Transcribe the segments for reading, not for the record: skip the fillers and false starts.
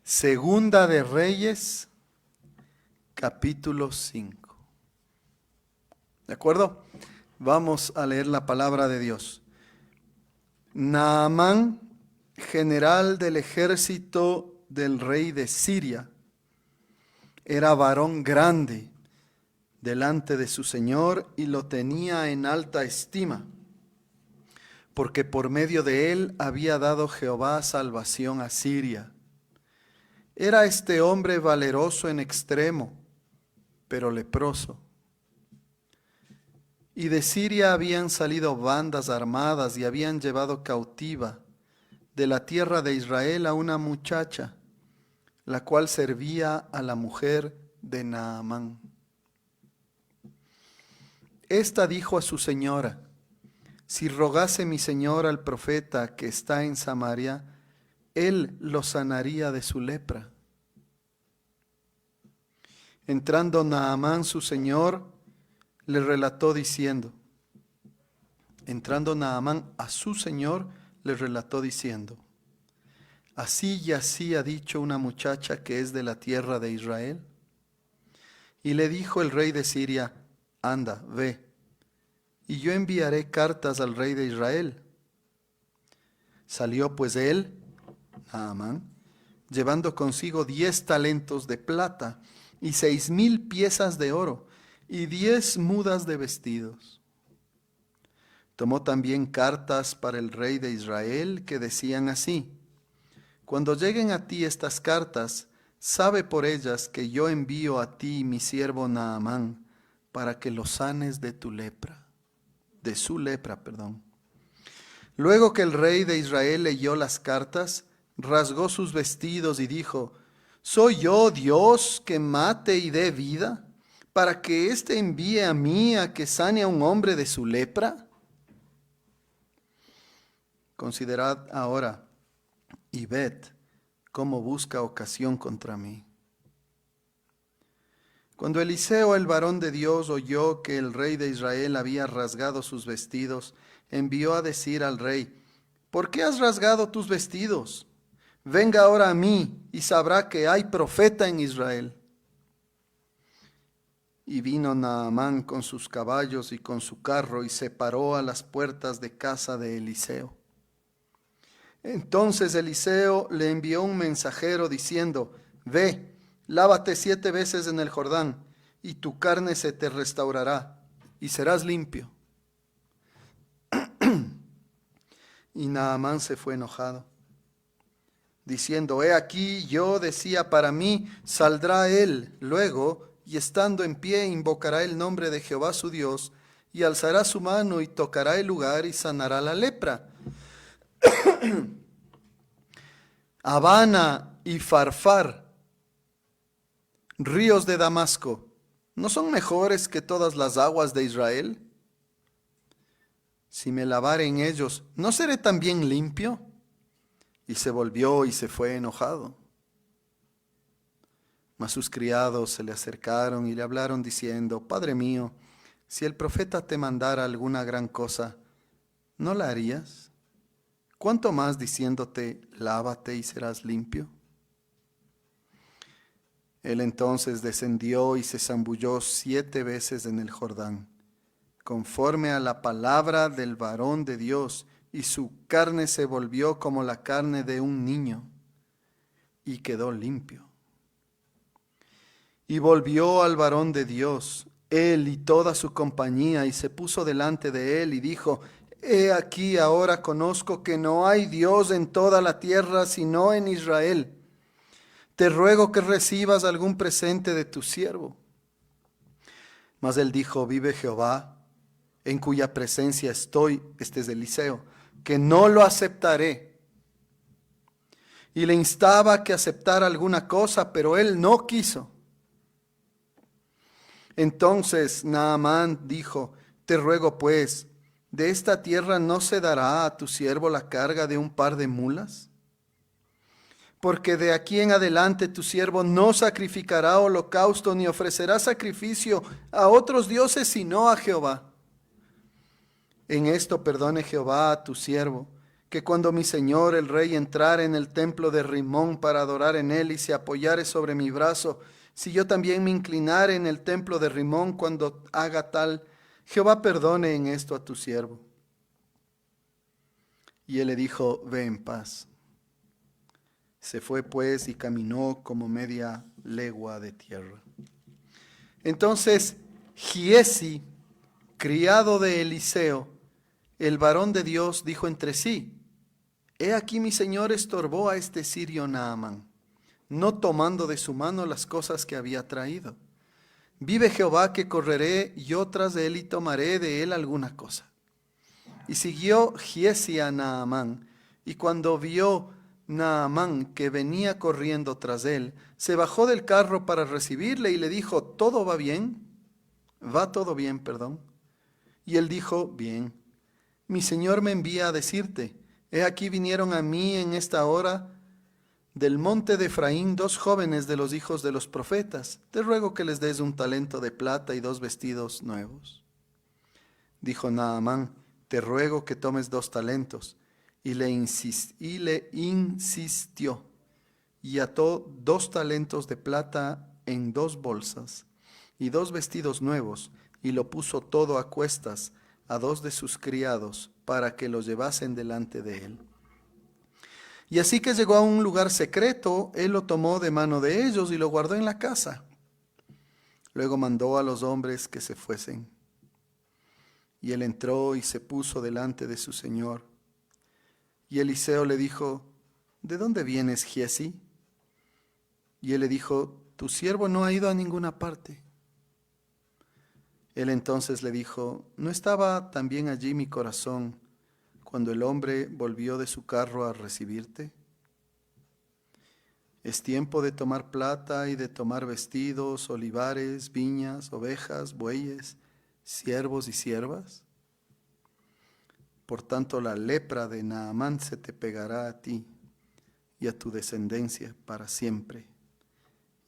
Segunda de Reyes, capítulo 5. ¿De acuerdo? Vamos a leer la palabra de Dios. Naamán, general del ejército del rey de Siria, era varón grande delante de su señor y lo tenía en alta estima, porque por medio de él había dado Jehová salvación a Siria. Era este hombre valeroso en extremo, pero leproso. Y de Siria habían salido bandas armadas y habían llevado cautiva de la tierra de Israel a una muchacha, la cual servía a la mujer de Naamán. Esta dijo a su señora: si rogase mi señor al profeta que está en Samaria, él lo sanaría de su lepra. Entrando Naamán su señor, le relató diciendo, así y así ha dicho una muchacha que es de la tierra de Israel. Y le dijo el rey de Siria: anda, ve, y yo enviaré cartas al rey de Israel. Salió pues él, Naamán, llevando consigo 10 talentos de plata y 6,000 piezas de oro y 10 mudas de vestidos. Tomó también cartas para el rey de Israel que decían así: cuando lleguen a ti estas cartas, sabe por ellas que yo envío a ti mi siervo Naamán para que lo sanes de su lepra. Luego que el rey de Israel leyó las cartas, rasgó sus vestidos y dijo: ¿soy yo Dios que mate y dé vida, para que éste envíe a mí a que sane a un hombre de su lepra? Considerad ahora y ved cómo busca ocasión contra mí. Cuando Eliseo, el varón de Dios, oyó que el rey de Israel había rasgado sus vestidos, envió a decir al rey: ¿por qué has rasgado tus vestidos? Venga ahora a mí y sabrá que hay profeta en Israel. Y vino Naamán con sus caballos y con su carro y se paró a las puertas de casa de Eliseo. Entonces Eliseo le envió un mensajero diciendo: ve, lávate 7 veces en el Jordán, y tu carne se te restaurará, y serás limpio. Y Naamán se fue enojado, diciendo: he aquí, yo decía para mí, saldrá él luego, y estando en pie invocará el nombre de Jehová su Dios, y alzará su mano y tocará el lugar y sanará la lepra. Habana y Farfar, ríos de Damasco, ¿no son mejores que todas las aguas de Israel? Si me lavare en ellos, ¿no seré también limpio? Y se volvió y se fue enojado. Mas sus criados se le acercaron y le hablaron diciendo: Padre mío, si el profeta te mandara alguna gran cosa, ¿no la harías? ¿Cuánto más diciéndote: lávate y serás limpio? Él entonces descendió y se zambulló 7 veces en el Jordán, conforme a la palabra del varón de Dios, y su carne se volvió como la carne de un niño, y quedó limpio. Y volvió al varón de Dios, él y toda su compañía, y se puso delante de él y dijo: he aquí, ahora conozco que no hay Dios en toda la tierra sino en Israel. Te ruego que recibas algún presente de tu siervo. Mas él dijo: vive Jehová, en cuya presencia estoy, este es Eliseo, que no lo aceptaré. Y le instaba a que aceptara alguna cosa, pero él no quiso. Entonces Naamán dijo: te ruego pues, ¿de esta tierra no se dará a tu siervo la carga de un par de mulas? Porque de aquí en adelante tu siervo no sacrificará holocausto ni ofrecerá sacrificio a otros dioses sino a Jehová. En esto perdone Jehová a tu siervo, que cuando mi señor el rey entrare en el templo de Rimón para adorar en él y se apoyare sobre mi brazo, si yo también me inclinare en el templo de Rimón cuando haga tal, Jehová perdone en esto a tu siervo. Y él le dijo, ve en paz. Se fue pues y caminó como media legua de tierra. Entonces Giezi, criado de Eliseo, el varón de Dios, dijo entre sí, he aquí mi señor estorbó a este sirio Naamán, no tomando de su mano las cosas que había traído. Vive Jehová que correré yo tras de él y tomaré de él alguna cosa. Y siguió Giezi a Naamán, y cuando vio Naamán que venía corriendo tras él, se bajó del carro para recibirle y le dijo, ¿todo va bien? ¿Va todo bien, perdón? Y él dijo, bien. Mi señor me envía a decirte, he aquí vinieron a mí en esta hora del monte de Efraín 2 jóvenes de los hijos de los profetas. Te ruego que les des un talento de plata y 2 vestidos nuevos. Dijo Naamán, te ruego que tomes 2 talentos. Y le insistió, y ató 2 talentos de plata en 2 bolsas, y 2 vestidos nuevos, y lo puso todo a cuestas a 2 de sus criados, para que los llevasen delante de él. Y así que llegó a un lugar secreto, él lo tomó de mano de ellos y lo guardó en la casa. Luego mandó a los hombres que se fuesen. Y él entró y se puso delante de su señor. Y Eliseo le dijo, ¿de dónde vienes, Giezi? Y él le dijo, tu siervo no ha ido a ninguna parte. Él entonces le dijo, ¿no estaba también allí mi corazón cuando el hombre volvió de su carro a recibirte? Es tiempo de tomar plata y de tomar vestidos, olivares, viñas, ovejas, bueyes, siervos y siervas. Por tanto, la lepra de Naamán se te pegará a ti y a tu descendencia para siempre.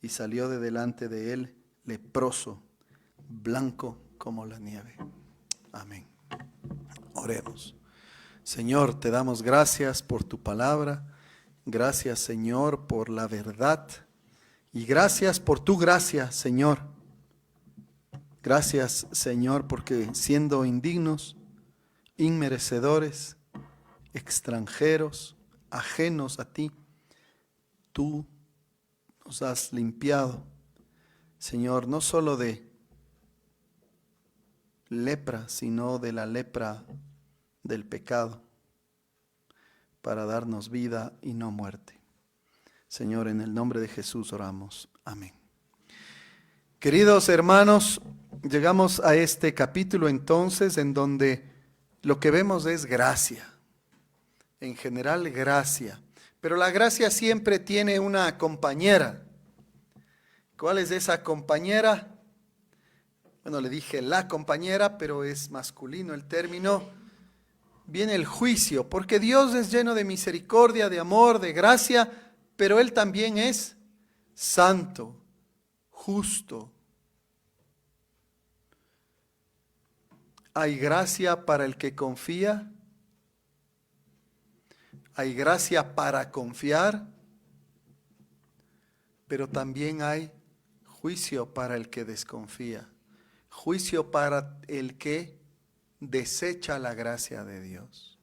Y salió de delante de él leproso, blanco como la nieve. Amén. Oremos. Señor, te damos gracias por tu palabra. Gracias, Señor, por la verdad. Y gracias por tu gracia, Señor. Gracias, Señor, porque siendo indignos, inmerecedores, extranjeros, ajenos a ti, tú nos has limpiado, Señor, no solo de lepra, sino de la lepra del pecado, para darnos vida y no muerte. Señor, en el nombre de Jesús oramos. Amén. Queridos hermanos, llegamos a este capítulo entonces en donde lo que vemos es gracia. En general, gracia. Pero la gracia siempre tiene una compañera. ¿Cuál es esa compañera? Bueno, le dije la compañera, pero es masculino el término. Viene el juicio, porque Dios es lleno de misericordia, de amor, de gracia, pero Él también es santo, justo. Hay gracia para el que confía. Hay gracia para confiar, pero también hay juicio para el que desconfía, juicio para el que desecha la gracia de Dios.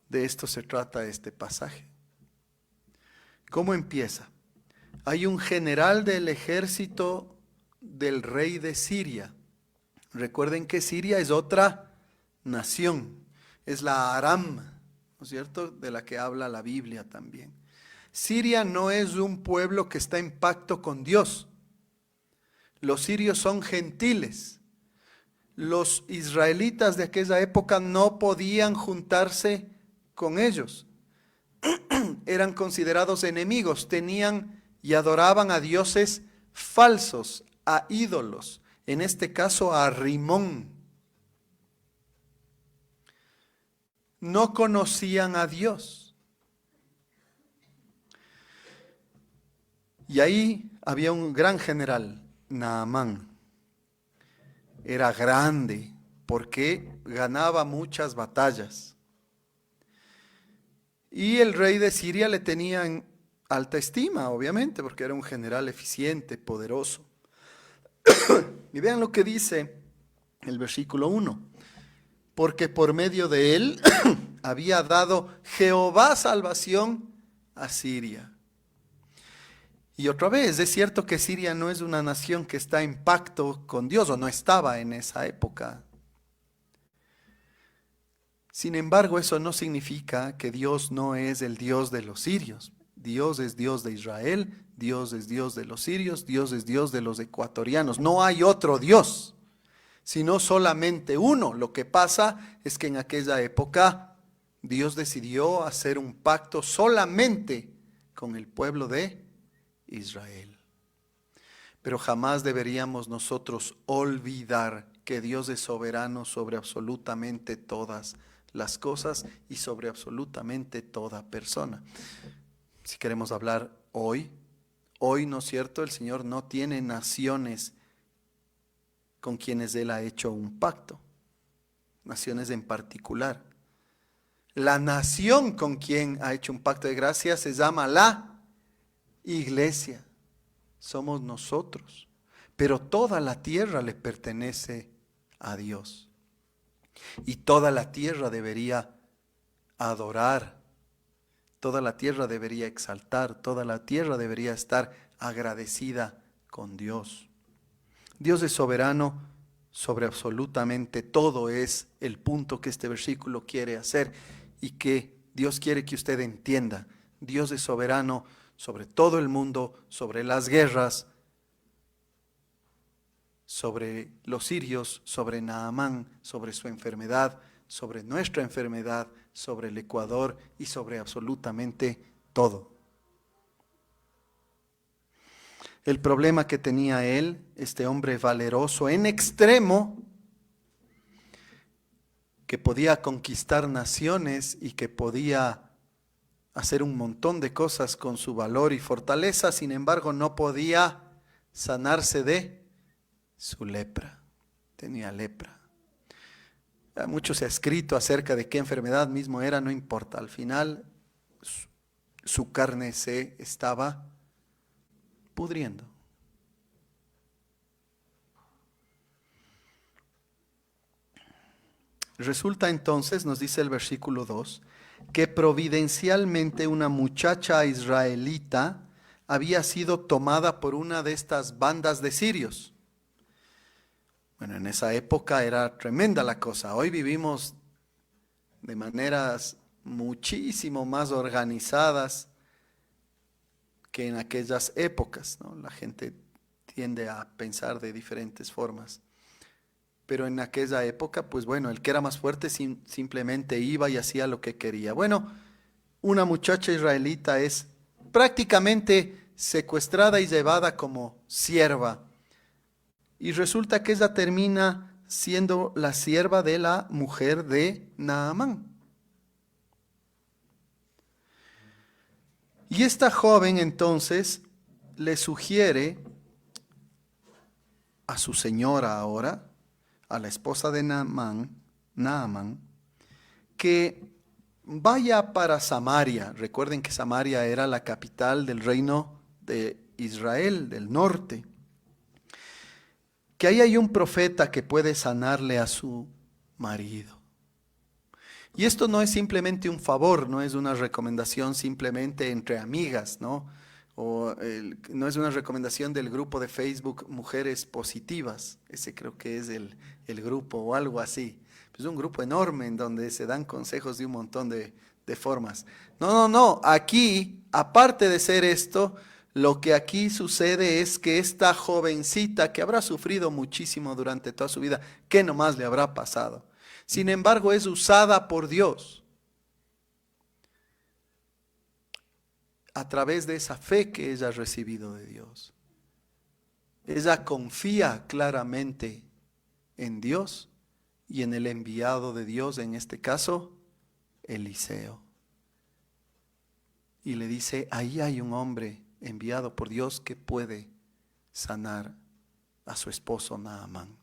De esto se trata este pasaje. ¿Cómo empieza? Hay un general del ejército del rey de Siria. Recuerden que Siria es otra nación, es la Aram, ¿no es cierto?, de la que habla la Biblia también. Siria no es un pueblo que está en pacto con Dios. Los sirios son gentiles. Los israelitas de aquella época no podían juntarse con ellos. Eran considerados enemigos, tenían y adoraban a dioses falsos, a ídolos, en este caso a Rimón. No conocían a Dios. Y ahí había un gran general, Naamán. Era grande, porque ganaba muchas batallas. Y el rey de Siria le tenía en alta estima, obviamente, porque era un general eficiente, poderoso. Y vean lo que dice el versículo 1. Porque por medio de él había dado Jehová salvación a Siria. Y otra vez, es cierto que Siria no es una nación que está en pacto con Dios, o no estaba en esa época. Sin embargo, eso no significa que Dios no es el Dios de los sirios. Dios es Dios de Israel, Dios es Dios de los sirios, Dios es Dios de los ecuatorianos. No hay otro Dios, sino solamente uno. Lo que pasa es que en aquella época Dios decidió hacer un pacto solamente con el pueblo de Israel. Pero jamás deberíamos nosotros olvidar que Dios es soberano sobre absolutamente todas las cosas y sobre absolutamente toda persona. Si queremos hablar hoy, ¿no es cierto? El Señor no tiene naciones con quienes Él ha hecho un pacto, naciones en particular. La nación con quien ha hecho un pacto de gracia se llama la iglesia. Somos nosotros. Pero toda la tierra le pertenece a Dios. Y toda la tierra debería adorar. Toda la tierra debería exaltar. Toda la tierra debería estar agradecida con Dios. Dios es soberano sobre absolutamente todo, es el punto que este versículo quiere hacer y que Dios quiere que usted entienda. Dios es soberano sobre todo el mundo, sobre las guerras, sobre los sirios, sobre Naamán, sobre su enfermedad, sobre nuestra enfermedad, sobre el Ecuador y sobre absolutamente todo. El problema que tenía él, este hombre valeroso en extremo, que podía conquistar naciones y que podía hacer un montón de cosas con su valor y fortaleza, sin embargo no podía sanarse de su lepra. Tenía lepra. Mucho se ha escrito acerca de qué enfermedad mismo era, no importa. Al final su carne se estaba pudriendo. Resulta entonces, nos dice el versículo 2, que providencialmente una muchacha israelita había sido tomada por una de estas bandas de sirios. Bueno, en esa época era tremenda la cosa. Hoy vivimos de maneras muchísimo más organizadas que en aquellas épocas, ¿no? La gente tiende a pensar de diferentes formas. Pero en aquella época, pues bueno, el que era más fuerte simplemente iba y hacía lo que quería. Bueno, una muchacha israelita es prácticamente secuestrada y llevada como sierva. Y resulta que ella termina siendo la sierva de la mujer de Naamán. Y esta joven entonces le sugiere a su señora ahora, a la esposa de Naamán, que vaya para Samaria. Recuerden que Samaria era la capital del reino de Israel, del norte. Que ahí hay un profeta que puede sanarle a su marido. Y esto no es simplemente un favor, no es una recomendación simplemente entre amigas, ¿no? No es una recomendación del grupo de Facebook Mujeres Positivas, ese creo que es el grupo o algo así. Es un grupo enorme en donde se dan consejos de un montón de formas. No, aquí, aparte de ser esto, lo que aquí sucede es que esta jovencita que habrá sufrido muchísimo durante toda su vida, ¿qué nomás le habrá pasado? Sin embargo, es usada por Dios a través de esa fe que ella ha recibido de Dios. Ella confía claramente en Dios y en el enviado de Dios, en este caso, Eliseo. Y le dice, ahí hay un hombre enviado por Dios que puede sanar a su esposo Naamán.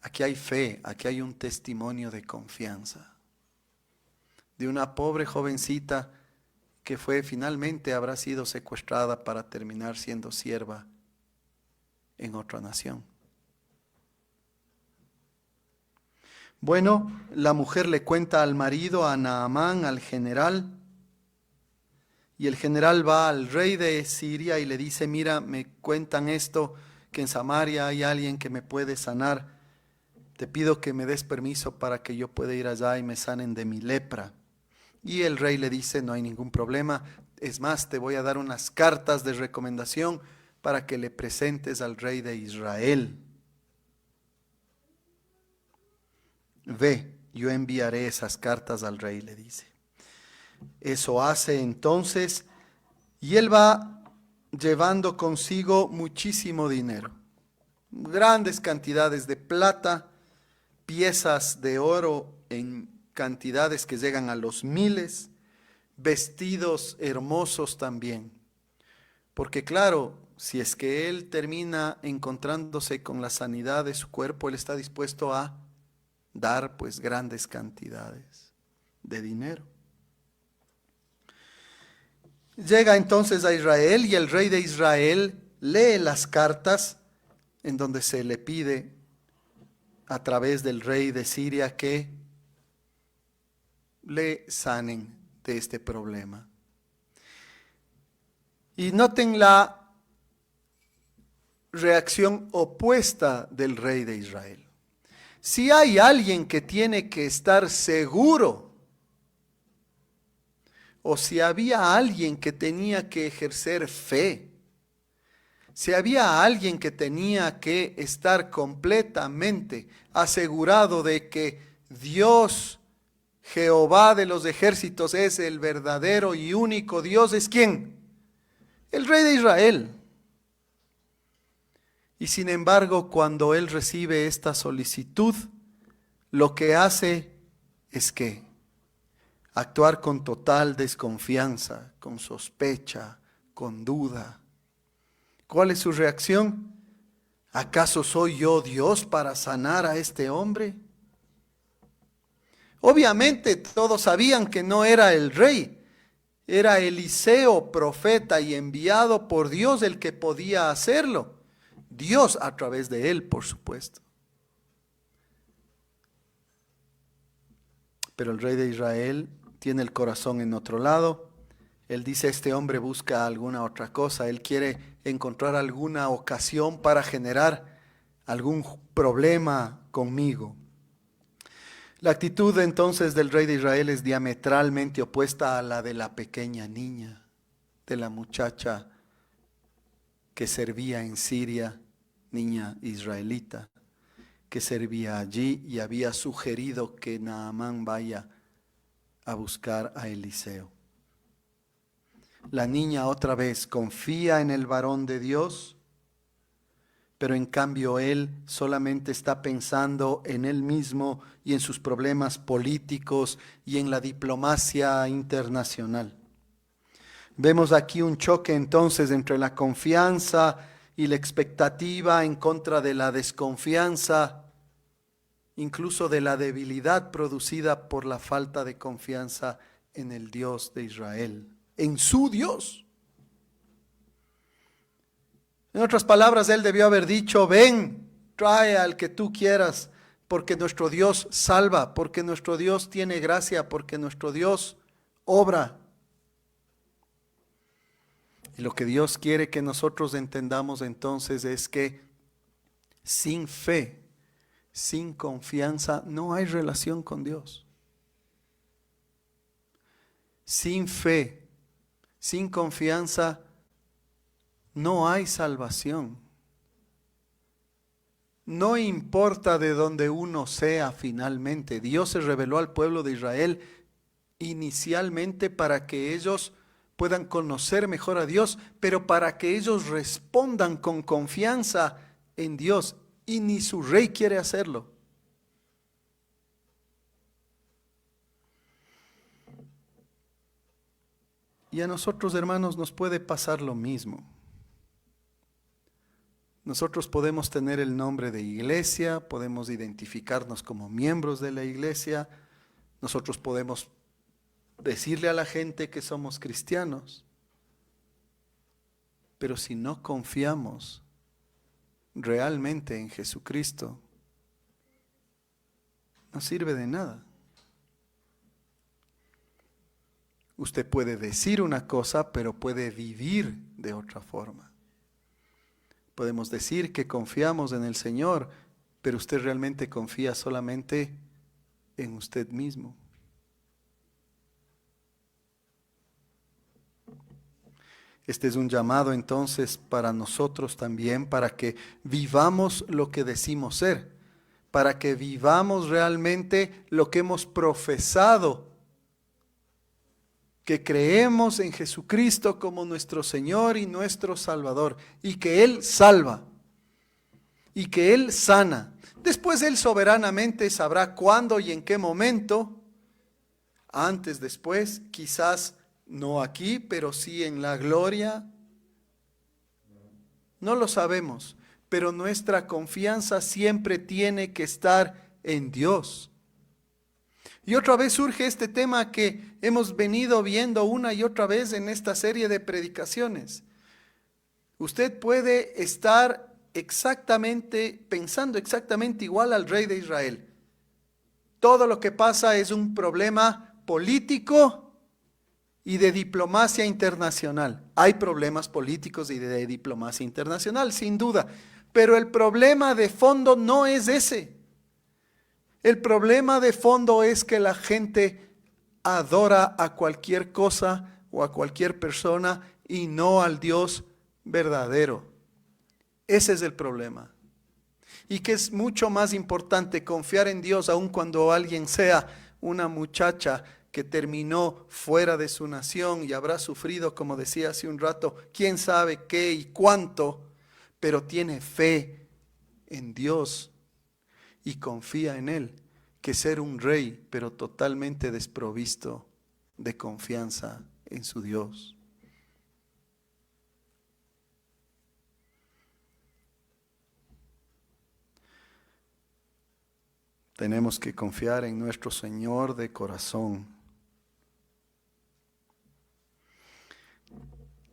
Aquí hay fe, aquí hay un testimonio de confianza. De una pobre jovencita que finalmente habrá sido secuestrada para terminar siendo sierva en otra nación. Bueno, la mujer le cuenta al marido, a Naamán, al general, y el general va al rey de Siria y le dice, mira, me cuentan esto, que en Samaria hay alguien que me puede sanar. Te pido que me des permiso para que yo pueda ir allá y me sanen de mi lepra. Y el rey le dice, no hay ningún problema. Es más, te voy a dar unas cartas de recomendación para que le presentes al rey de Israel. Ve, yo enviaré esas cartas al rey, le dice. Eso hace entonces, y él va llevando consigo muchísimo dinero, grandes cantidades de plata, piezas de oro en cantidades que llegan a los miles, vestidos hermosos también. Porque claro, si es que él termina encontrándose con la sanidad de su cuerpo, él está dispuesto a dar pues grandes cantidades de dinero. Llega entonces a Israel y el rey de Israel lee las cartas en donde se le pide a través del rey de Siria que le sanen de este problema. Y noten la reacción opuesta del rey de Israel. Si hay alguien que tiene que estar seguro, o si había alguien que tenía que ejercer fe, si había alguien que tenía que estar completamente asegurado de que Dios, Jehová de los ejércitos, es el verdadero y único Dios, ¿es quién? El rey de Israel. Y sin embargo, cuando él recibe esta solicitud, lo que hace es que actuar con total desconfianza, con sospecha, con duda. ¿Cuál es su reacción? ¿Acaso soy yo Dios para sanar a este hombre? Obviamente todos sabían que no era el rey, era Eliseo, profeta y enviado por Dios el que podía hacerlo. Dios a través de él, por supuesto. Pero el rey de Israel tiene el corazón en otro lado. Él dice, este hombre busca alguna otra cosa. Él quiere encontrar alguna ocasión para generar algún problema conmigo. La actitud entonces del rey de Israel es diametralmente opuesta a la de la pequeña niña, de la muchacha que servía en Siria, niña israelita, que servía allí y había sugerido que Naamán vaya a buscar a Eliseo. La niña otra vez confía en el varón de Dios, pero en cambio él solamente está pensando en él mismo y en sus problemas políticos y en la diplomacia internacional. Vemos aquí un choque entonces entre la confianza y la expectativa en contra de la desconfianza, incluso de la debilidad producida por la falta de confianza en el Dios de Israel, en su Dios. En otras palabras, él debió haber dicho, ven, trae al que tú quieras, porque nuestro Dios salva, porque nuestro Dios tiene gracia, porque nuestro Dios obra. Y lo que Dios quiere que nosotros entendamos entonces es que sin fe, sin confianza, no hay relación con Dios. Sin fe, sin confianza, no hay salvación. No importa de dónde uno sea finalmente. Dios se reveló al pueblo de Israel inicialmente para que ellos puedan conocer mejor a Dios, pero para que ellos respondan con confianza en Dios. Y ni su rey quiere hacerlo. Y a nosotros, hermanos, nos puede pasar lo mismo. Nosotros podemos tener el nombre de iglesia, podemos identificarnos como miembros de la iglesia, nosotros podemos decirle a la gente que somos cristianos, pero si no confiamos realmente en Jesucristo, no sirve de nada. Usted puede decir una cosa, pero puede vivir de otra forma. Podemos decir que confiamos en el Señor, pero usted realmente confía solamente en usted mismo. Este es un llamado entonces para nosotros también, para que vivamos lo que decimos ser, para que vivamos realmente lo que hemos profesado, que creemos en Jesucristo como nuestro Señor y nuestro Salvador, y que Él salva, y que Él sana. Después Él soberanamente sabrá cuándo y en qué momento, antes, después, quizás no aquí, pero sí en la gloria. No lo sabemos, pero nuestra confianza siempre tiene que estar en Dios. Y otra vez surge este tema que hemos venido viendo una y otra vez en esta serie de predicaciones. Usted puede estar pensando exactamente igual al rey de Israel. Todo lo que pasa es un problema político y de diplomacia internacional. Hay problemas políticos y de diplomacia internacional, sin duda. Pero el problema de fondo no es ese. El problema de fondo es que la gente adora a cualquier cosa o a cualquier persona y no al Dios verdadero. Ese es el problema. Y que es mucho más importante confiar en Dios aun cuando alguien sea una muchacha que terminó fuera de su nación y habrá sufrido, como decía hace un rato, quién sabe qué y cuánto, pero tiene fe en Dios y confía en Él, que ser un rey, pero totalmente desprovisto de confianza en su Dios. Tenemos que confiar en nuestro Señor de corazón.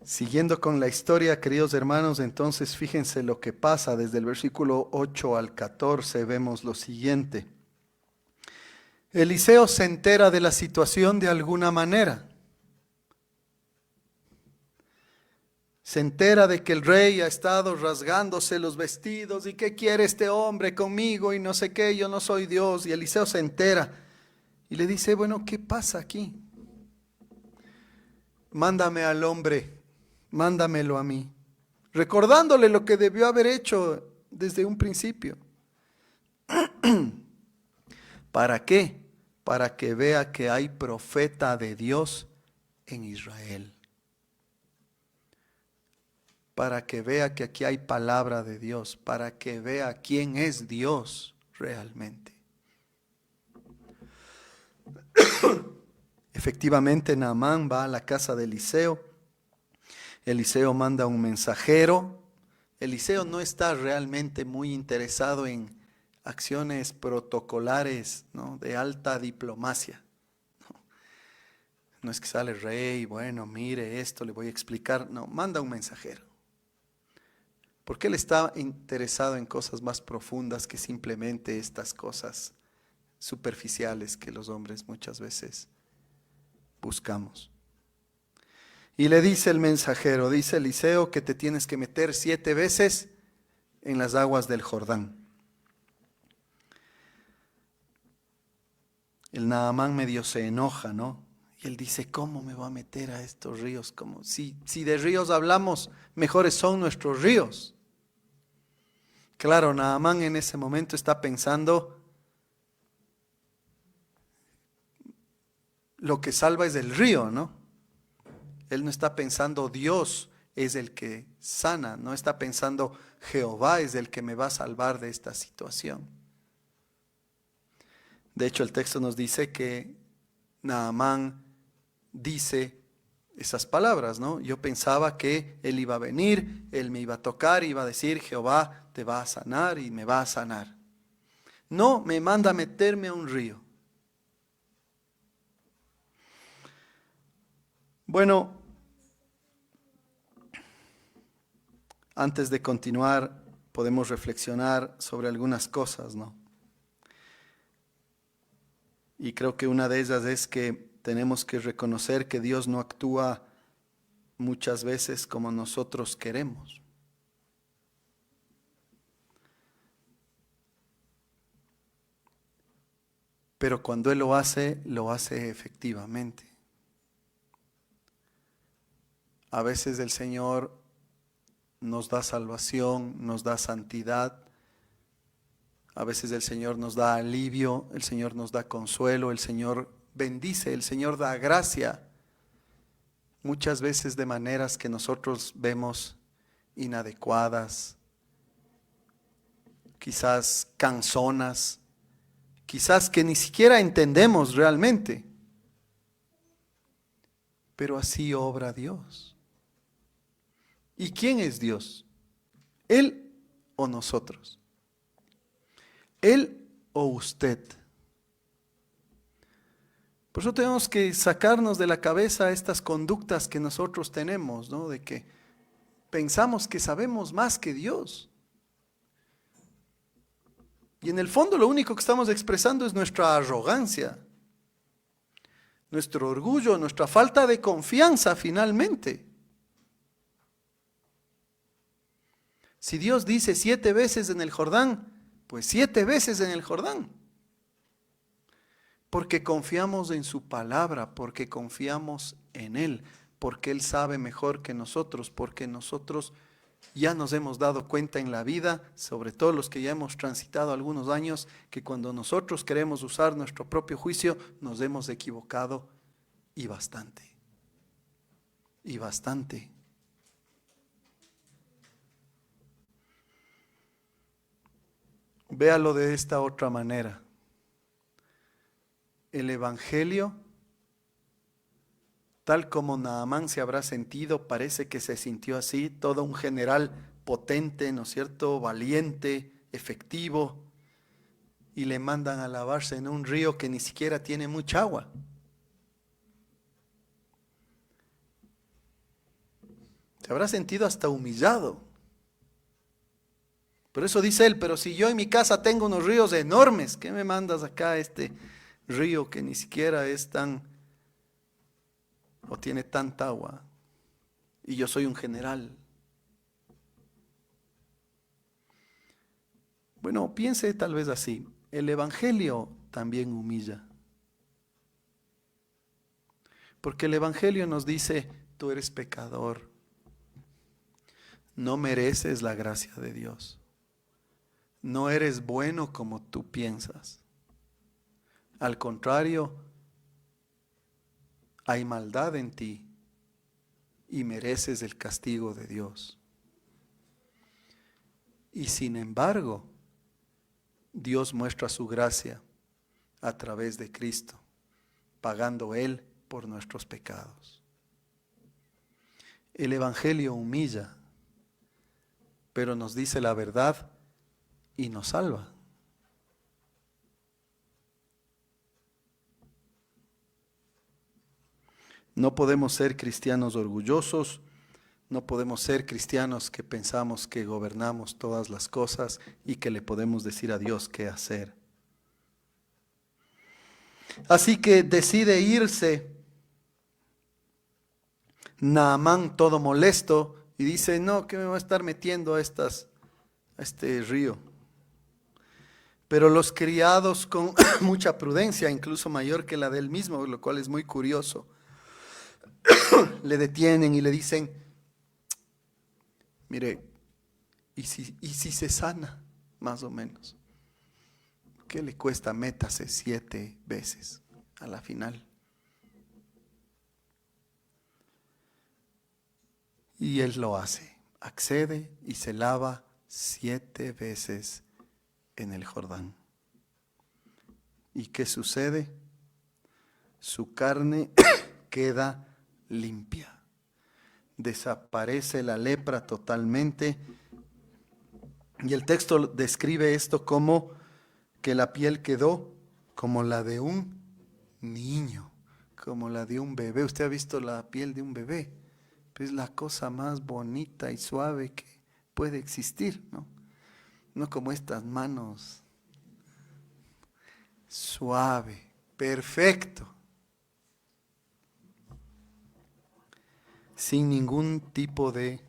Siguiendo con la historia, queridos hermanos, entonces fíjense lo que pasa desde el versículo 8 al 14, vemos lo siguiente. Eliseo se entera de la situación de alguna manera. Se entera de que el rey ha estado rasgándose los vestidos y qué quiere este hombre conmigo y no sé qué, yo no soy Dios. Y Eliseo se entera y le dice, bueno, ¿qué pasa aquí? Mándame al hombre, mándamelo a mí. Recordándole lo que debió haber hecho desde un principio. ¿Para qué? Para que vea que hay profeta de Dios en Israel. Para que vea que aquí hay palabra de Dios, para que vea quién es Dios realmente. Efectivamente, Naamán va a la casa de Eliseo. Eliseo manda un mensajero. Eliseo no está realmente muy interesado en acciones protocolares, ¿no?, de alta diplomacia. No es que sale el rey, bueno, mire esto, le voy a explicar. No, manda un mensajero. Porque él está interesado en cosas más profundas que simplemente estas cosas superficiales que los hombres muchas veces buscamos. Y le dice el mensajero, dice Eliseo, que te tienes que meter 7 veces en las aguas del Jordán. El Naamán medio se enoja, ¿no? Y él dice, ¿cómo me voy a meter a estos ríos? Como si de ríos hablamos, mejores son nuestros ríos. Claro, Naamán en ese momento está pensando, lo que salva es el río, ¿no? Él no está pensando Dios es el que sana, no está pensando Jehová es el que me va a salvar de esta situación. De hecho, el texto nos dice que Naamán dice esas palabras, ¿no? Yo pensaba que Él iba a venir, Él me iba a tocar, iba a decir, Jehová te va a sanar y me va a sanar. No, me manda a meterme a un río. Bueno, antes de continuar, podemos reflexionar sobre algunas cosas, ¿no? Y creo que una de ellas es que tenemos que reconocer que Dios no actúa muchas veces como nosotros queremos. Pero cuando Él lo hace efectivamente. A veces el Señor nos da salvación, nos da santidad. A veces el Señor nos da alivio, el Señor nos da consuelo, el Señor bendice, el Señor da gracia. Muchas veces de maneras que nosotros vemos inadecuadas, quizás cansonas, quizás que ni siquiera entendemos realmente. Pero así obra Dios. ¿Y quién es Dios? ¿Él o nosotros? ¿Él o usted? Por eso tenemos que sacarnos de la cabeza estas conductas que nosotros tenemos, ¿no? De que pensamos que sabemos más que Dios. Y en el fondo lo único que estamos expresando es nuestra arrogancia, nuestro orgullo, nuestra falta de confianza finalmente. Si Dios dice 7 veces en el Jordán, pues 7 veces en el Jordán. Porque confiamos en su palabra, porque confiamos en Él, porque Él sabe mejor que nosotros, porque nosotros ya nos hemos dado cuenta en la vida, sobre todo los que ya hemos transitado algunos años, que cuando nosotros queremos usar nuestro propio juicio, nos hemos equivocado y bastante. Y bastante. Véalo de esta otra manera. El Evangelio, tal como Naamán se habrá sentido, parece que se sintió así, todo un general potente, ¿no es cierto?, valiente, efectivo, y le mandan a lavarse en un río que ni siquiera tiene mucha agua. Se habrá sentido hasta humillado. Por eso dice él, pero si yo en mi casa tengo unos ríos enormes, ¿qué me mandas acá a este río que ni siquiera es tan, o tiene tanta agua? Y yo soy un general. Bueno, piense tal vez así, el Evangelio también humilla. Porque el Evangelio nos dice, tú eres pecador, no mereces la gracia de Dios, no eres bueno como tú piensas. Al contrario, hay maldad en ti y mereces el castigo de Dios. Y sin embargo, Dios muestra su gracia a través de Cristo, pagando Él por nuestros pecados. El Evangelio humilla, pero nos dice la verdad y nos salva. No podemos ser cristianos orgullosos, no podemos ser cristianos que pensamos que gobernamos todas las cosas y que le podemos decir a Dios qué hacer. Así que decide irse Naamán todo molesto y dice, no, ¿qué me va a estar metiendo a este río? Pero los criados con mucha prudencia, incluso mayor que la del mismo, lo cual es muy curioso, le detienen y le dicen, mire, ¿y si se sana? Más o menos. ¿Qué le cuesta? Métase 7 veces a la final. Y él lo hace, accede y se lava 7 veces en el Jordán. ¿Y qué sucede? Su carne queda limpia. Desaparece la lepra totalmente. Y el texto describe esto como que la piel quedó como la de un niño, como la de un bebé. Usted ha visto la piel de un bebé. Es la cosa más bonita y suave que puede existir, ¿no? No como estas manos. Suave, perfecto. Sin ningún tipo de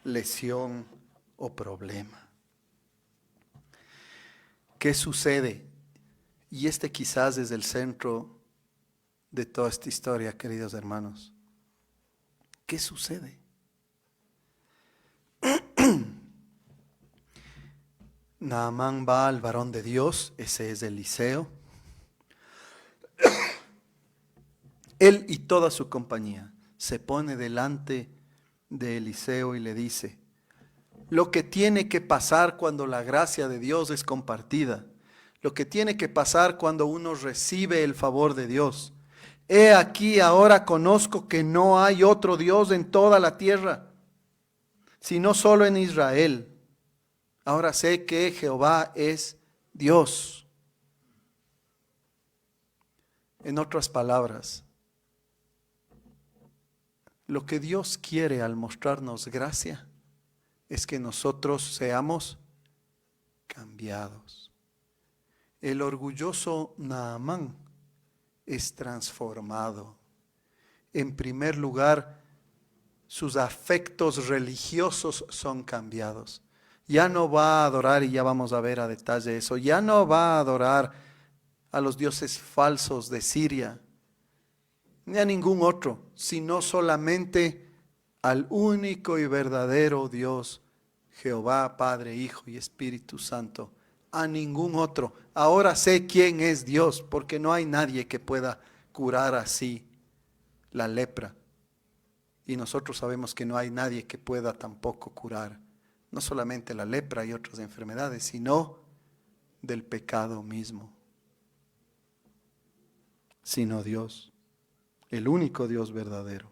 lesión o problema. ¿Qué sucede? Y este quizás es el centro de toda esta historia, queridos hermanos. ¿Qué sucede? Naamán va al varón de Dios, ese es Eliseo. Él y toda su compañía se pone delante de Eliseo y le dice, lo que tiene que pasar cuando la gracia de Dios es compartida, lo que tiene que pasar cuando uno recibe el favor de Dios. He aquí ahora conozco que no hay otro Dios en toda la tierra, sino solo en Israel. Ahora sé que Jehová es Dios. En otras palabras, lo que Dios quiere al mostrarnos gracia es que nosotros seamos cambiados. El orgulloso Naamán es transformado. En primer lugar, sus afectos religiosos son cambiados. Ya no va a adorar, y ya vamos a ver a detalle eso, ya no va a adorar a los dioses falsos de Siria, ni a ningún otro, sino solamente al único y verdadero Dios, Jehová, Padre, Hijo y Espíritu Santo, a ningún otro. Ahora sé quién es Dios, porque no hay nadie que pueda curar así la lepra. Y nosotros sabemos que no hay nadie que pueda tampoco curar, no solamente la lepra y otras enfermedades, sino del pecado mismo, sino Dios, el único Dios verdadero.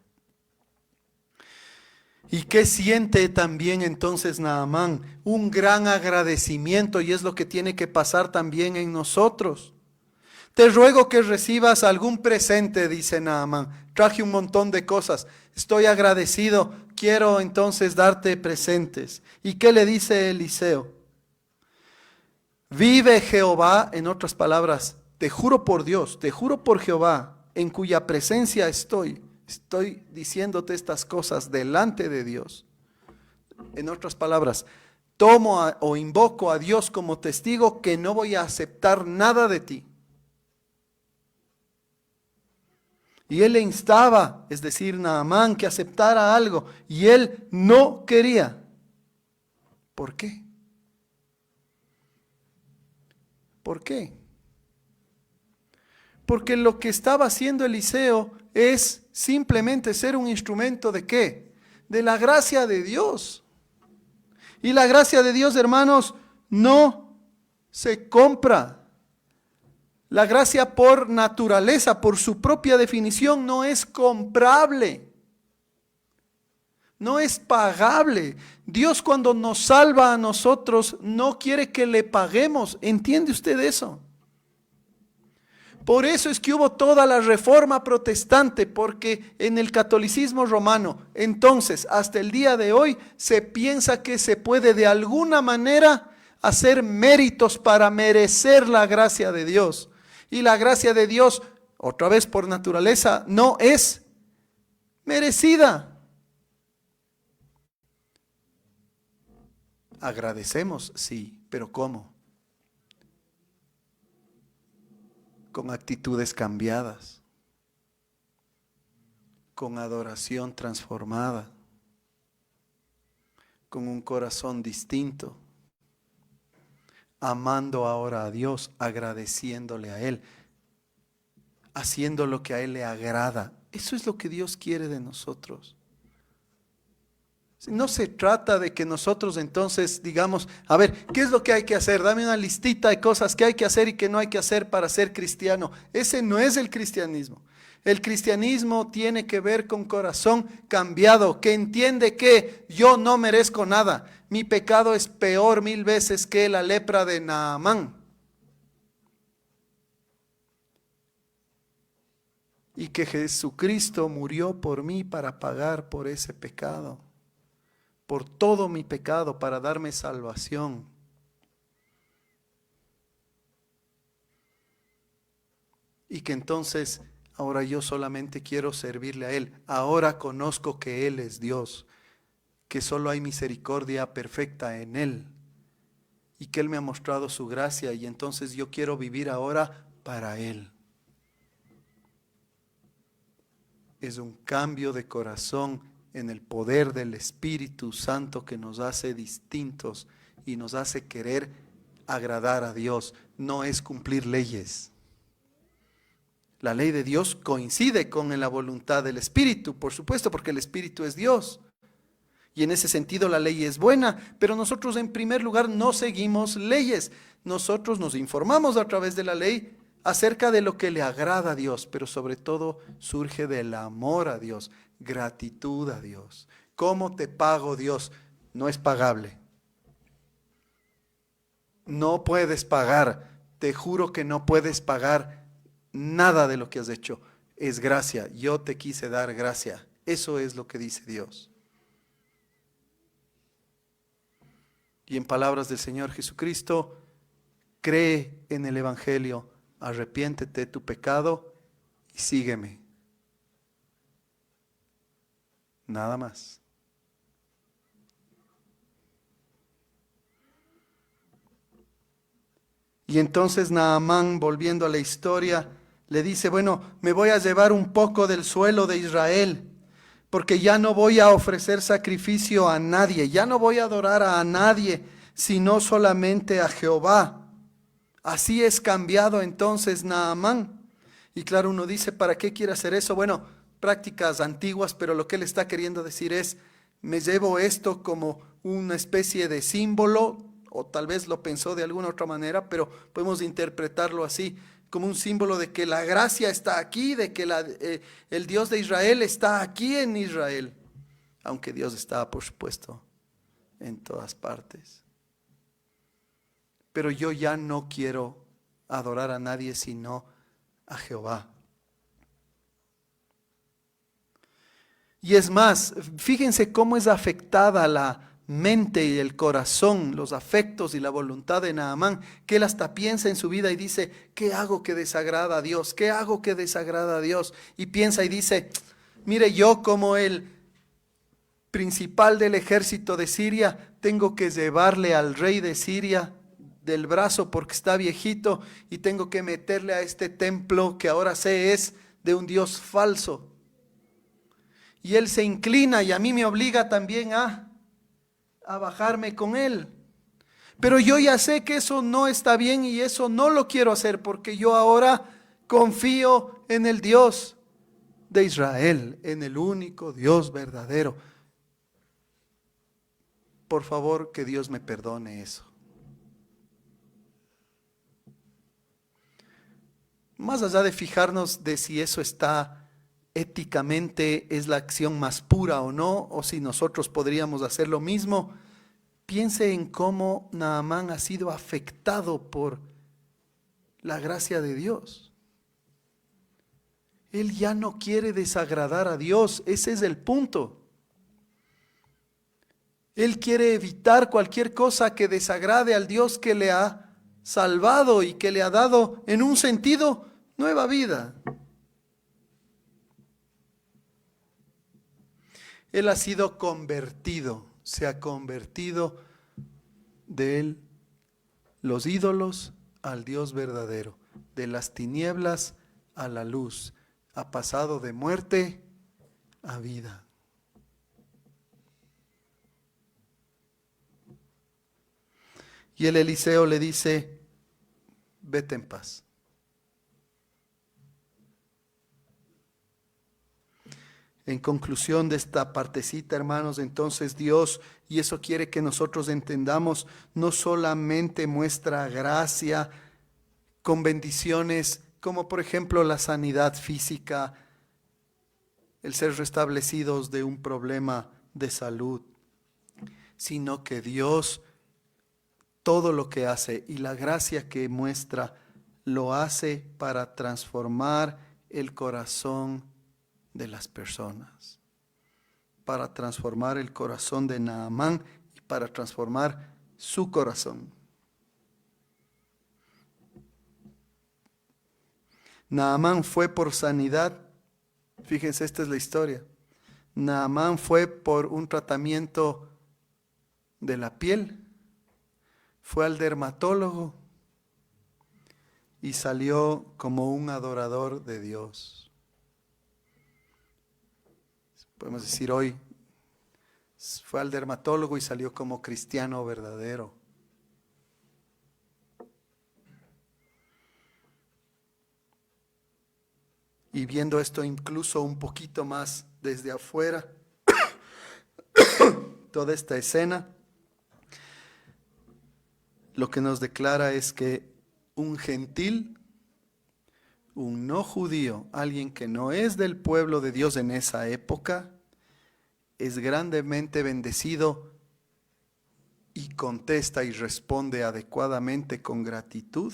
¿Y qué siente también entonces Naamán? Un gran agradecimiento, y es lo que tiene que pasar también en nosotros. Te ruego que recibas algún presente, dice Naamán. Traje un montón de cosas, estoy agradecido, quiero entonces darte presentes. ¿Y qué le dice Eliseo? Vive Jehová, en otras palabras, te juro por Dios, te juro por Jehová, en cuya presencia estoy diciéndote estas cosas delante de Dios. En otras palabras, tomo o invoco a Dios como testigo que no voy a aceptar nada de ti. Y él le instaba, es decir, Naamán, que aceptara algo, y él no quería. ¿Por qué? ¿Por qué? Porque lo que estaba haciendo Eliseo es simplemente ser un instrumento ¿de qué? De la gracia de Dios. Y la gracia de Dios, hermanos, no se compra. La gracia por naturaleza, por su propia definición, no es comprable. No es pagable. Dios cuando nos salva a nosotros no quiere que le paguemos. ¿Entiende usted eso? Por eso es que hubo toda la reforma protestante, porque en el catolicismo romano, entonces, hasta el día de hoy, se piensa que se puede de alguna manera hacer méritos para merecer la gracia de Dios. Y la gracia de Dios, otra vez por naturaleza, no es merecida. Agradecemos, sí, pero ¿cómo? Con actitudes cambiadas, con adoración transformada, con un corazón distinto, amando ahora a Dios, agradeciéndole a Él, haciendo lo que a Él le agrada. Eso es lo que Dios quiere de nosotros. No se trata de que nosotros entonces digamos, a ver, ¿qué es lo que hay que hacer? Dame una listita de cosas que hay que hacer y que no hay que hacer para ser cristiano. Ese no es el cristianismo. El cristianismo tiene que ver con corazón cambiado, que entiende que yo no merezco nada. Mi pecado es peor 1000 veces que la lepra de Naamán. Y que Jesucristo murió por mí para pagar por ese pecado, por todo mi pecado, para darme salvación. Y que entonces ahora yo solamente quiero servirle a Él. Ahora conozco que Él es Dios, que solo hay misericordia perfecta en Él y que Él me ha mostrado su gracia y entonces yo quiero vivir ahora para Él. Es un cambio de corazón en el poder del Espíritu Santo que nos hace distintos y nos hace querer agradar a Dios. No es cumplir leyes. La ley de Dios coincide con la voluntad del Espíritu, por supuesto, porque el Espíritu es Dios. Y en ese sentido la ley es buena, pero nosotros en primer lugar no seguimos leyes. Nosotros nos informamos a través de la ley acerca de lo que le agrada a Dios, pero sobre todo surge del amor a Dios, gratitud a Dios. ¿Cómo te pago, Dios? No es pagable. No puedes pagar, te juro que no puedes pagar nada de lo que has hecho. Es gracia, yo te quise dar gracia. Eso es lo que dice Dios. Y en palabras del Señor Jesucristo, cree en el Evangelio, arrepiéntete de tu pecado y sígueme. Nada más. Y entonces Naamán, volviendo a la historia, le dice, bueno, me voy a llevar un poco del suelo de Israel, porque ya no voy a ofrecer sacrificio a nadie, ya no voy a adorar a nadie, sino solamente a Jehová. Así es cambiado entonces Naamán. Y claro, uno dice, ¿para qué quiere hacer eso? Bueno, prácticas antiguas, pero lo que él está queriendo decir es, me llevo esto como una especie de símbolo, o tal vez lo pensó de alguna otra manera, pero podemos interpretarlo así, como un símbolo de que la gracia está aquí, de que el Dios de Israel está aquí en Israel, aunque Dios está, por supuesto, en todas partes. Pero yo ya no quiero adorar a nadie sino a Jehová. Y es más, fíjense cómo es afectada la mente y el corazón, los afectos y la voluntad de Naamán, que él hasta piensa en su vida y dice, ¿qué hago que desagrada a Dios? ¿Qué hago que desagrada a Dios? Y piensa y dice, mire, yo como el principal del ejército de Siria, tengo que llevarle al rey de Siria del brazo porque está viejito y tengo que meterle a este templo que ahora sé es de un Dios falso. Y él se inclina y a mí me obliga también a bajarme con él. Pero yo ya sé que eso no está bien y eso no lo quiero hacer porque yo ahora confío en el Dios de Israel, en el único Dios verdadero. Por favor, que Dios me perdone eso. Más allá de fijarnos de si eso está éticamente, es la acción más pura o no, o si nosotros podríamos hacer lo mismo, piense en cómo Naamán ha sido afectado por la gracia de Dios. Él ya no quiere desagradar a Dios, ese es el punto. Él quiere evitar cualquier cosa que desagrade al Dios que le ha salvado y que le ha dado, en un sentido, nueva vida. Él ha sido convertido, se ha convertido de los ídolos al Dios verdadero, de las tinieblas a la luz, ha pasado de muerte a vida. Y el Eliseo le dice, vete en paz. En conclusión de esta partecita, hermanos, entonces Dios, y eso quiere que nosotros entendamos, no solamente muestra gracia con bendiciones como por ejemplo la sanidad física, el ser restablecidos de un problema de salud, sino que Dios todo lo que hace y la gracia que muestra lo hace para transformar el corazón de las personas, para transformar el corazón de Naamán y para transformar su corazón. Naamán fue por sanidad. Fíjense, esta es la historia. Naamán fue por un tratamiento de la piel. Fue al dermatólogo y salió como un adorador de Dios. Podemos decir hoy, fue al dermatólogo y salió como cristiano verdadero. Y viendo esto incluso un poquito más desde afuera, toda esta escena, lo que nos declara es que un gentil, un no judío, alguien que no es del pueblo de Dios en esa época, es grandemente bendecido y contesta y responde adecuadamente con gratitud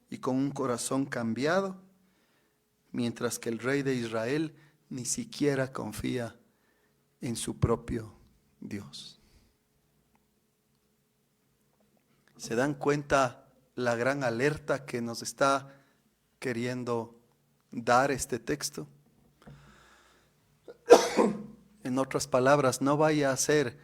y con un corazón cambiado, mientras que el rey de Israel ni siquiera confía en su propio Dios. ¿Se dan cuenta la gran alerta que nos está queriendo dar este texto? En otras palabras, no vaya a ser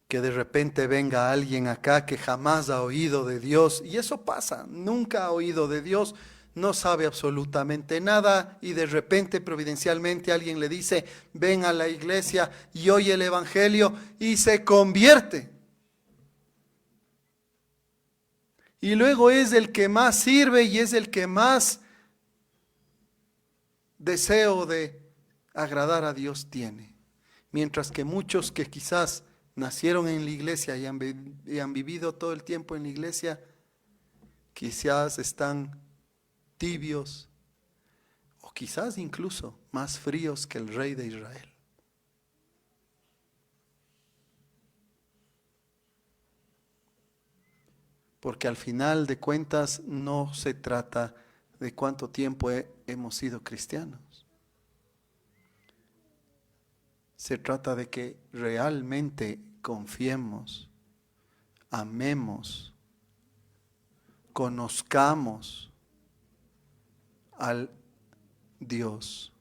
que de repente venga alguien acá que jamás ha oído de Dios, y eso pasa, nunca ha oído de Dios, no sabe absolutamente nada, y de repente providencialmente alguien le dice, ven a la iglesia y oye el evangelio y se convierte. Y luego es el que más sirve y es el que más deseo de agradar a Dios tiene. Mientras que muchos que quizás nacieron en la iglesia y han vivido todo el tiempo en la iglesia, quizás están tibios o quizás incluso más fríos que el rey de Israel. Porque al final de cuentas no se trata de cuánto tiempo hemos sido cristianos. Se trata de que realmente confiemos, amemos, conozcamos al Dios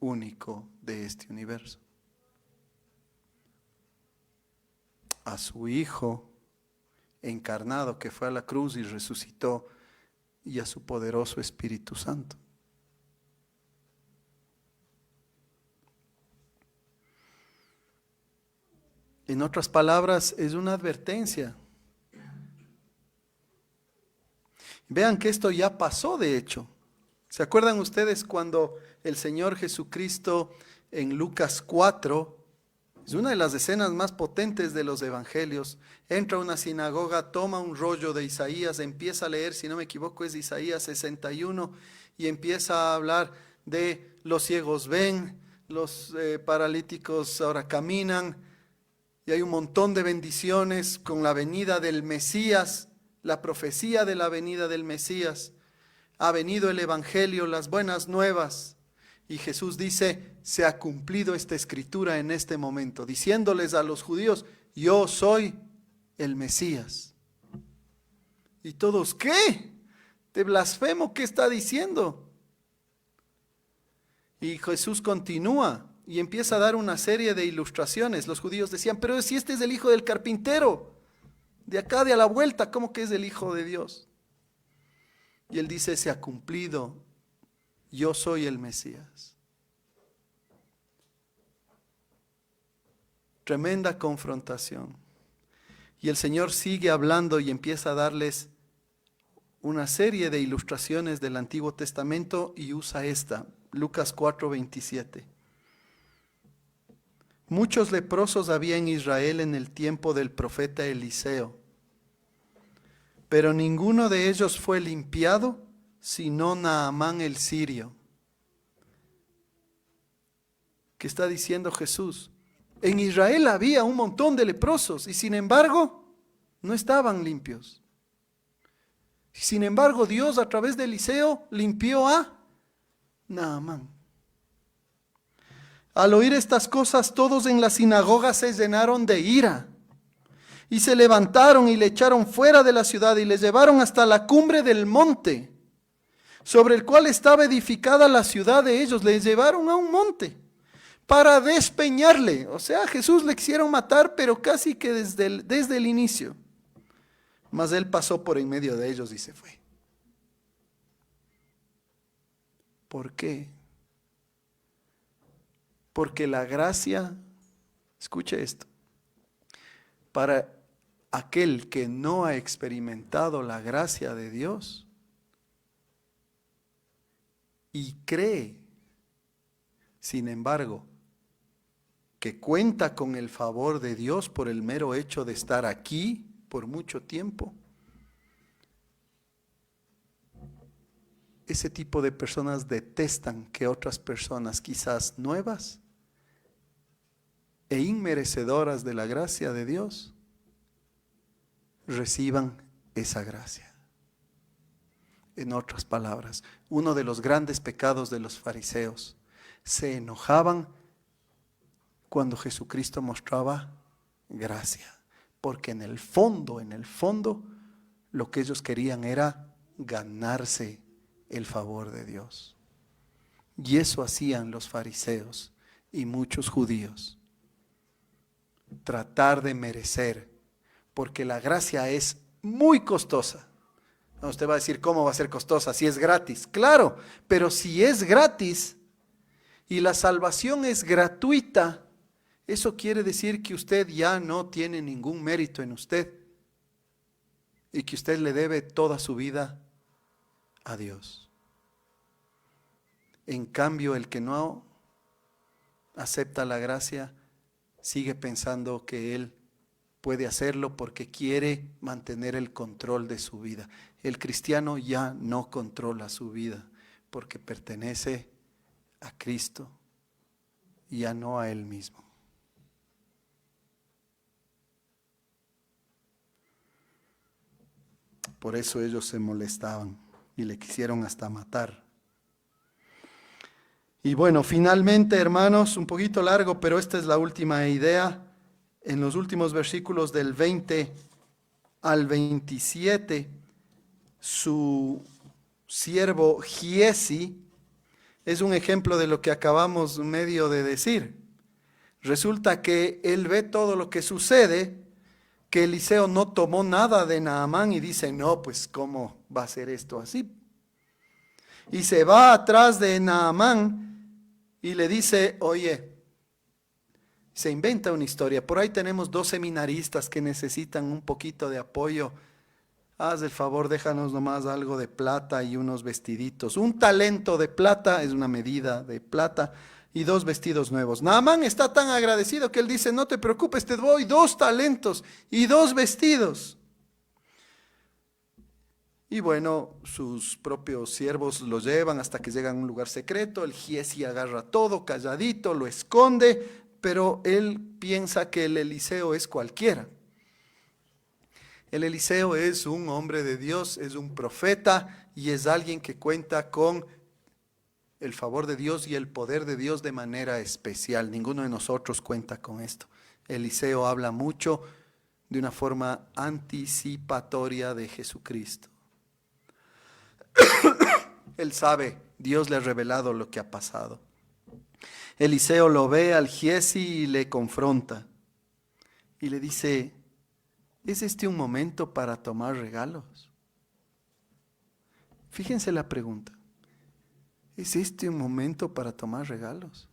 único de este universo, a su Hijo encarnado que fue a la cruz y resucitó, y a su poderoso Espíritu Santo. En otras palabras, es una advertencia. Vean que esto ya pasó, de hecho. ¿Se acuerdan ustedes cuando el Señor Jesucristo en Lucas 4, es una de las escenas más potentes de los evangelios, entra a una sinagoga, toma un rollo de Isaías, empieza a leer, si no me equivoco es Isaías 61, y empieza a hablar de los ciegos ven, los paralíticos ahora caminan, y hay un montón de bendiciones con la venida del Mesías, la profecía de la venida del Mesías. Ha venido el evangelio, las buenas nuevas. Y Jesús dice, se ha cumplido esta escritura en este momento, diciéndoles a los judíos, yo soy el Mesías. Y todos, ¿qué? ¿Te blasfemo? ¿Qué está diciendo? Y Jesús continúa y empieza a dar una serie de ilustraciones. Los judíos decían, pero si este es el hijo del carpintero, de acá de a la vuelta, ¿cómo que es el hijo de Dios? Y él dice, se ha cumplido, yo soy el Mesías. Tremenda confrontación. Y el Señor sigue hablando y empieza a darles una serie de ilustraciones del Antiguo Testamento y usa esta. Lucas 4:27. Muchos leprosos había en Israel en el tiempo del profeta Eliseo, pero ninguno de ellos fue limpiado, sino Naamán el sirio. ¿Qué está diciendo Jesús? En Israel había un montón de leprosos y sin embargo no estaban limpios. Sin embargo, Dios a través de Eliseo limpió a Naamán. Al oír estas cosas, todos en la sinagoga se llenaron de ira y se levantaron y le echaron fuera de la ciudad y le llevaron hasta la cumbre del monte sobre el cual estaba edificada la ciudad de ellos. Le llevaron a un monte para despeñarle. O sea, a Jesús le quisieron matar, pero casi que desde el inicio. Mas él pasó por en medio de ellos y se fue. ¿Por qué? Porque la gracia, escuche esto, para aquel que no ha experimentado la gracia de Dios y cree, sin embargo, que cuenta con el favor de Dios por el mero hecho de estar aquí por mucho tiempo, ese tipo de personas detestan que otras personas quizás nuevas e inmerecedoras de la gracia de Dios reciban esa gracia. En otras palabras, uno de los grandes pecados de los fariseos, se enojaban cuando Jesucristo mostraba gracia, porque en el fondo, lo que ellos querían era ganarse el favor de Dios. Y eso hacían los fariseos y muchos judíos. Tratar de merecer, porque la gracia es muy costosa. Usted va a decir, ¿cómo va a ser costosa? Si es gratis. Claro, pero si es gratis y la salvación es gratuita, eso quiere decir que usted ya no tiene ningún mérito en usted y que usted le debe toda su vida a Dios. En cambio, el que no acepta la gracia sigue pensando que él puede hacerlo porque quiere mantener el control de su vida. El cristiano ya no controla su vida porque pertenece a Cristo y ya no a él mismo. Por eso ellos se molestaban y le quisieron hasta matar. Y bueno, finalmente, hermanos, un poquito largo, pero esta es la última idea. En los últimos versículos del 20 al 27, su siervo Giesi es un ejemplo de lo que acabamos medio de decir. Resulta que él ve todo lo que sucede, que Eliseo no tomó nada de Naamán y dice, no, pues ¿cómo va a ser esto así? Y se va atrás de Naamán y le dice, oye, se inventa una historia. Por ahí tenemos 2 seminaristas que necesitan un poquito de apoyo. Haz el favor, déjanos nomás algo de plata y unos vestiditos. Un talento de plata es una medida de plata y 2 vestidos nuevos. Naamán está tan agradecido que él dice, no te preocupes, te doy 2 talentos y 2 vestidos. Y bueno, sus propios siervos lo llevan hasta que llegan a un lugar secreto. El Giesi agarra todo calladito, lo esconde, pero él piensa que el Eliseo es cualquiera. El Eliseo es un hombre de Dios, es un profeta y es alguien que cuenta con el favor de Dios y el poder de Dios de manera especial. Ninguno de nosotros cuenta con esto. Eliseo habla mucho de una forma anticipatoria de Jesucristo. Él sabe, Dios le ha revelado lo que ha pasado. Eliseo lo ve al Giesi y le confronta. Y le dice, ¿es este un momento para tomar regalos? Fíjense la pregunta. ¿Es este un momento para tomar regalos?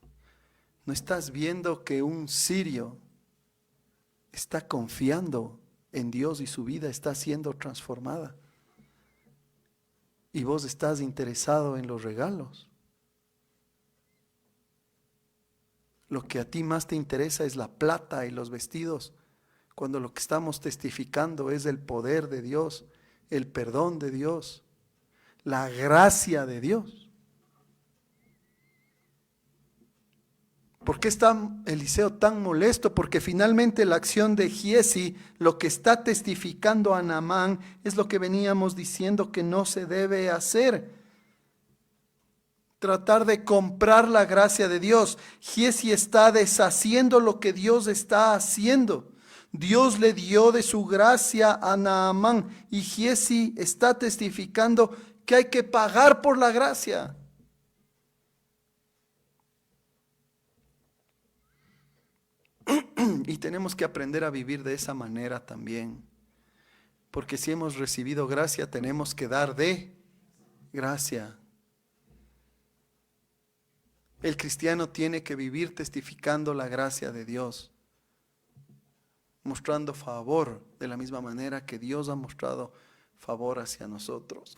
¿No estás viendo que un sirio está confiando en Dios y su vida está siendo transformada? Y vos estás interesado en los regalos. Lo que a ti más te interesa es la plata y los vestidos, cuando lo que estamos testificando es el poder de Dios, el perdón de Dios, la gracia de Dios. ¿Por qué está Eliseo tan molesto? Porque finalmente la acción de Giezi, lo que está testificando a Naamán, es lo que veníamos diciendo que no se debe hacer. Tratar de comprar la gracia de Dios. Giezi está deshaciendo lo que Dios está haciendo. Dios le dio de su gracia a Naamán y Giezi está testificando que hay que pagar por la gracia. Y tenemos que aprender a vivir de esa manera también. Porque si hemos recibido gracia, tenemos que dar de gracia. El cristiano tiene que vivir testificando la gracia de Dios, mostrando favor de la misma manera que Dios ha mostrado favor hacia nosotros.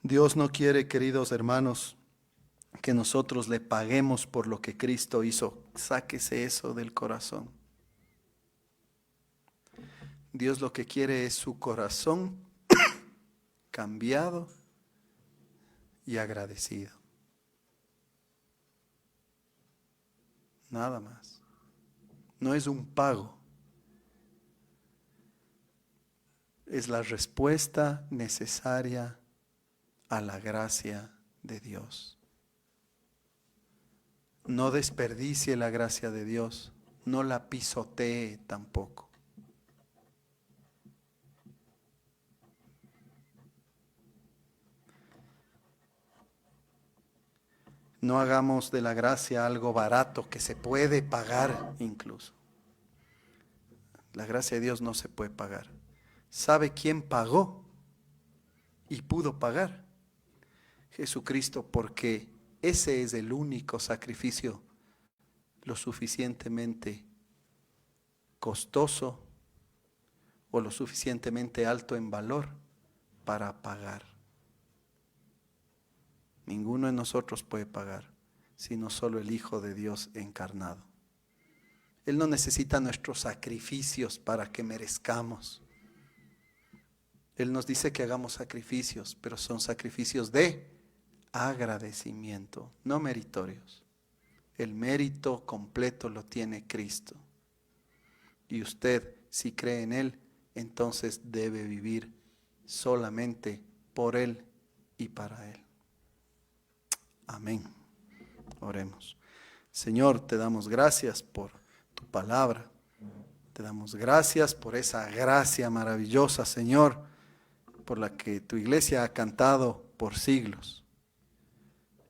Dios no quiere, queridos hermanos, que nosotros le paguemos por lo que Cristo hizo. Sáquese eso del corazón. Dios lo que quiere es su corazón cambiado y agradecido. Nada más. No es un pago. Es la respuesta necesaria a la gracia de Dios. No desperdicie la gracia de Dios, no la pisotee tampoco. No hagamos de la gracia algo barato que se puede pagar incluso. La gracia de Dios no se puede pagar. ¿Sabe quién pagó y pudo pagar? Jesucristo, porque ese es el único sacrificio lo suficientemente costoso o lo suficientemente alto en valor para pagar. Ninguno de nosotros puede pagar, sino solo el Hijo de Dios encarnado. Él no necesita nuestros sacrificios para que merezcamos. Él nos dice que hagamos sacrificios, pero son sacrificios de agradecimiento, no meritorios. El mérito completo lo tiene Cristo. Y usted, si cree en Él, entonces debe vivir solamente por Él y para Él. Amén. Oremos. Señor, te damos gracias por tu palabra. Te damos gracias por esa gracia maravillosa, Señor, por la que tu iglesia ha cantado por siglos.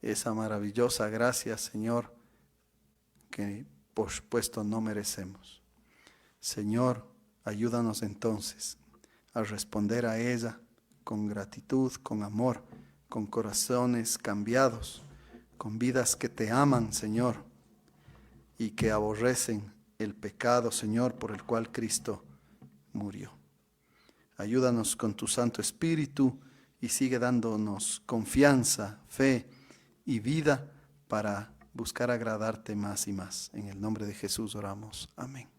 Esa maravillosa gracia, Señor, que por supuesto no merecemos. Señor, ayúdanos entonces a responder a ella con gratitud, con amor, con corazones cambiados, con vidas que te aman, Señor, y que aborrecen el pecado, Señor, por el cual Cristo murió. Ayúdanos con tu Santo Espíritu y sigue dándonos confianza, fe y vida para buscar agradarte más y más. En el nombre de Jesús oramos. Amén.